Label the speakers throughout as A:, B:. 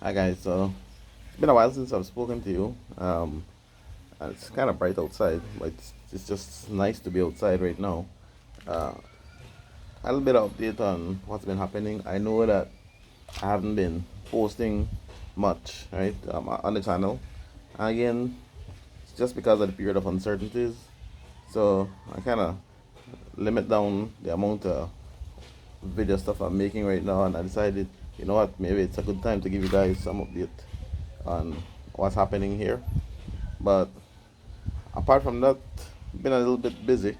A: Hi guys, so it's been a while since I've spoken to you. And it's kind of bright outside, but it's just nice to be outside right now. Uh, a little bit of update on what's been happening. I know that I haven't been posting much, right, on the channel. And again, it's just because of the period of uncertainties. So I kind of limit down the amount of video stuff I'm making right now, and I decided, you know what, maybe it's a good time to give you guys some update on what's happening here. But apart from that, been a little bit busy,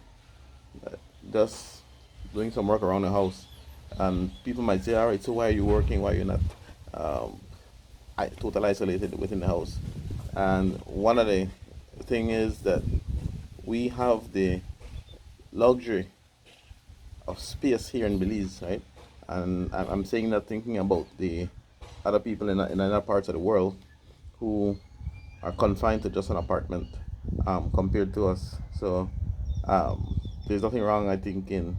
A: just doing some work around the house. And people might say, all right, so why are you working? Why are you not um, totally isolated within the house? And one of the thing is that we have the luxury of space here in Belize, right? And I'm saying that thinking about the other people in other parts of the world who are confined to just an apartment compared to us. So there's nothing wrong, I think, in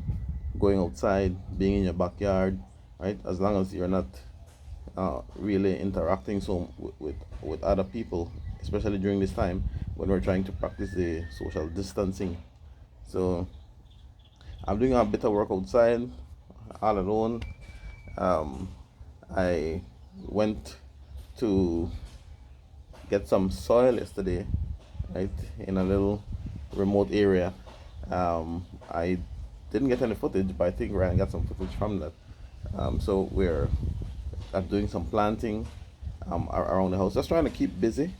A: going outside, being in your backyard, right? As long as you're not really interacting with other people, especially during this time when we're trying to practice the social distancing. So I'm doing a bit of work outside, all alone. Um, I went to get some soil yesterday, right, in a little remote area. I didn't get any footage, but I think Ryan got some footage from that. So I'm doing some planting around the house, just trying to keep busy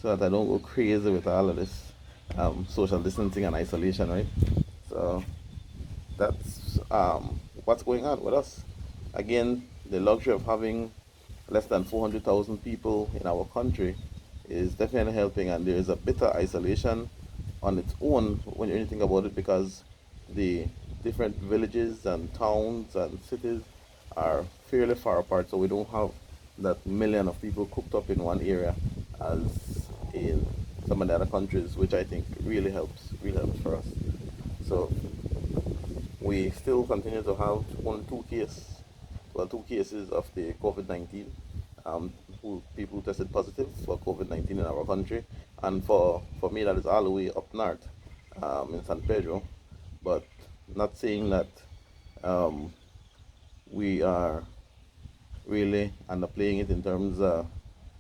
A: so that I don't go crazy with all of this social distancing and isolation, right? So that's what's going on with us. Again, the luxury of having less than 400,000 people in our country is definitely helping, and there is a bit of isolation on its own when you think about it, because the different villages and towns and cities are fairly far apart, so we don't have that million of people cooped up in one area as in some of the other countries, which I think really helps for us. So we still continue to have only two cases of the COVID-19, who people tested positive for COVID-19 in our country, and for me that is all the way up north, in San Pedro, but not saying that um, we are really underplaying it in terms that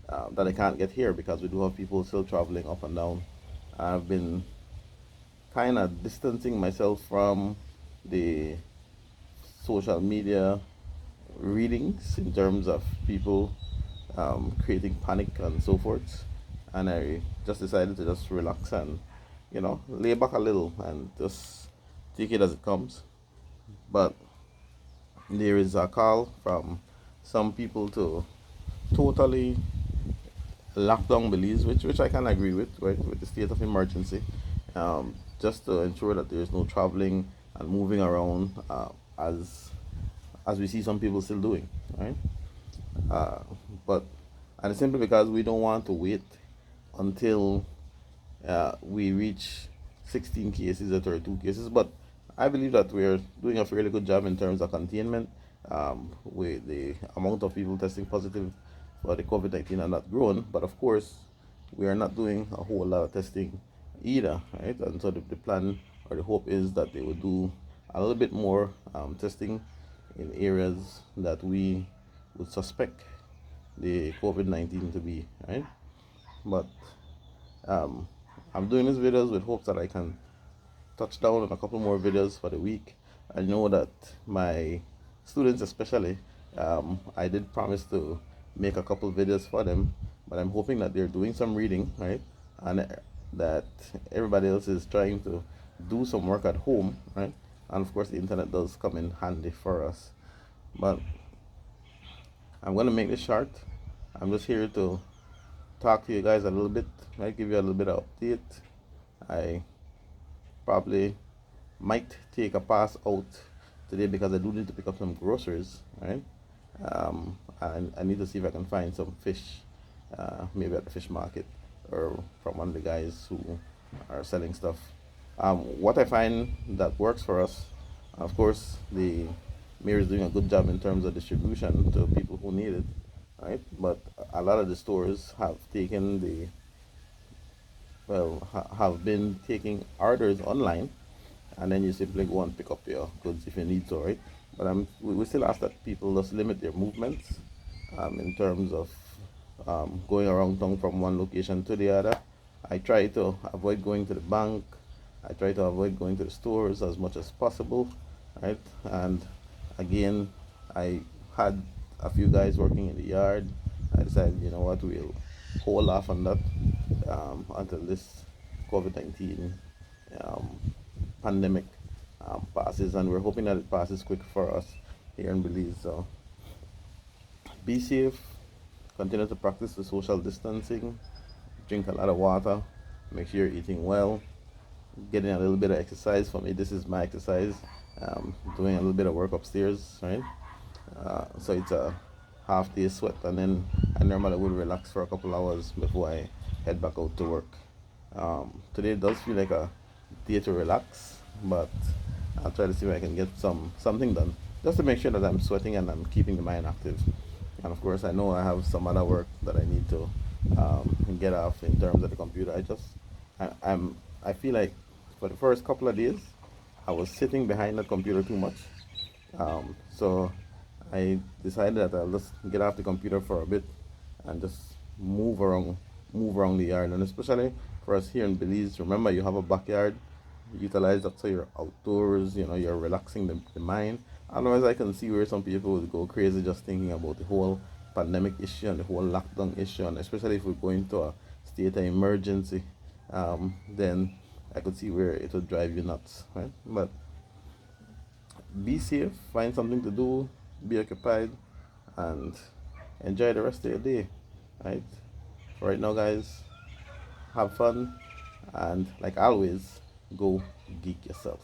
A: I can't get here, because we do have people still traveling up and down. I've been kind of distancing myself from the social media readings in terms of people creating panic and so forth. And I just decided to just relax and, lay back a little and just take it as it comes. But there is a call from some people to totally lock down Belize, which I can agree with, right, with the state of emergency, just to ensure that there is no traveling and moving around, as we see some people still doing, right? Uh, but and it's simply because we don't want to wait until we reach 16 cases or 32 cases. But I believe that we're doing a fairly good job in terms of containment. With the amount of people testing positive for the COVID-19 are not grown, but of course, we are not doing a whole lot of testing either, right? And so the plan or the hope is that they will do a little bit more testing in areas that we would suspect the COVID-19 to be, right? But um, I'm doing these videos with hopes that I can touch down on a couple more videos for the week. I know that my students, especially, I did promise to make a couple videos for them, but I'm hoping that they're doing some reading, right? And that everybody else is trying to do some work at home, right? And of course, the internet does come in handy for us. But I'm going to make this short. I'm just here to talk to you guys a little bit, right? Give you a little bit of update. I probably might take a pass out today because I do need to pick up some groceries, right? I need to see if I can find some fish, maybe at the fish market or from one of the guys who are selling stuff. What I find that works for us, of course, the mayor is doing a good job in terms of distribution to people who need it, right? But a lot of the stores have taken the have been taking orders online, and then you simply go and pick up your goods if you need to, right? But we still ask that people just limit their movements in terms of going around town from one location to the other. I try to avoid going to the bank. I try to avoid going to the stores as much as possible, right? And again, I had a few guys working in the yard. I decided, you know what, we'll hold off on that until this COVID-19 um, pandemic passes, and we're hoping that it passes quick for us here in Belize. So be safe, continue to practice the social distancing, drink a lot of water, make sure you're eating well, getting a little bit of exercise. For me, this is my exercise. Doing a little bit of work upstairs, right? So it's a half day sweat, and then I normally would relax for a couple hours before I head back out to work. Today does feel like a day to relax, but I'll try to see if I can get something done just to make sure that I'm sweating and I'm keeping the mind active. And of course, I know I have some other work that I need to get off in terms of the computer. I feel like for the first couple of days, I was sitting behind the computer too much. So I decided that I'll just get off the computer for a bit and just move around, move around the yard. And especially for us here in Belize, remember you have a backyard. Utilize that so you're outdoors. You know, you're relaxing the mind. Otherwise, I can see where some people would go crazy just thinking about the whole pandemic issue and the whole lockdown issue, and especially if we go into a state of emergency, then I could see where it would drive you nuts, right? But be safe, find something to do, be occupied, and enjoy the rest of your day, right? For right now, guys, have fun, and like always, go geek yourself.